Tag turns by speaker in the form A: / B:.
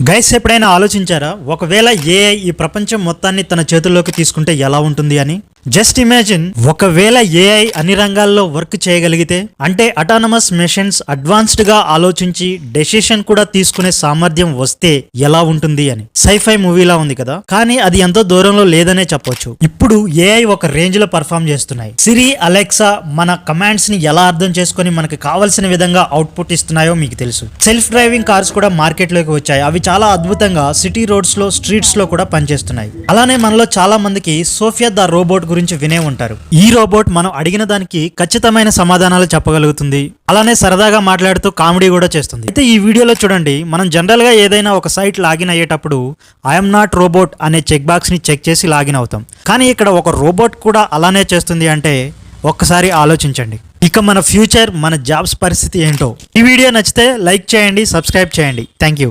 A: Guys ఎప్పుడైనా ఆలోచించారా ఒకవేళ ఏఐ ఈ ప్రపంచం మొత్తాన్ని తన చేతుల్లోకి తీసుకుంటే ఎలా ఉంటుంది అని? జస్ట్ ఇమాజిన్, ఒకవేళ ఏఐ అన్ని రంగాల్లో వర్క్ చేయగలిగితే, అంటే అటానమస్ మెషిన్స్ అడ్వాన్స్డ్ గా ఆలోచించి డెసిషన్ కూడా తీసుకునే సామర్థ్యం వస్తే ఎలా ఉంటుంది అని. సైఫై మూవీలా ఉంది కదా, కానీ అది ఎంతో దూరంలో లేదనే చెప్పొచ్చు. ఇప్పుడు ఏఐ ఒక రేంజ్ లో పర్ఫామ్ చేస్తున్నాయి. సిరి, అలెక్సా మన కమాండ్స్ ని ఎలా అర్థం చేసుకుని మనకు కావలసిన విధంగా అవుట్పుట్ ఇస్తున్నాయో మీకు తెలుసు. సెల్ఫ్ డ్రైవింగ్ కార్స్ కూడా మార్కెట్ లోకి వచ్చాయి. అవి చాలా అద్భుతంగా సిటీ రోడ్స్ లో, స్ట్రీట్స్ లో కూడా పనిచేస్తున్నాయి. అలానే మనలో చాలా మందికి సోఫియా ద రోబోట్ గురించి వినే ఉంటారు. ఈ రోబోట్ మనం అడిగిన దానికి ఖచ్చితమైన సమాధానాలు చెప్పగలుగుతుంది. అలానే సరదాగా మాట్లాడుతూ కామెడీ కూడా చేస్తుంది. అయితే ఈ వీడియోలో చూడండి, మనం జనరల్ గా ఏదైనా ఒక సైట్ లాగిన్ అయ్యేటప్పుడు ఐఎమ్ నాట్ రోబోట్ అనే చెక్ బాక్స్ ని చెక్ చేసి లాగిన్ అవుతాం. కానీ ఇక్కడ ఒక రోబోట్ కూడా అలానే చేస్తుంది అంటే ఒక్కసారి ఆలోచించండి. ఇక మన ఫ్యూచర్, మన జాబ్స్ పరిస్థితి ఏంటో. ఈ వీడియో నచ్చితే లైక్ చేయండి, సబ్స్క్రైబ్ చేయండి. Thank you.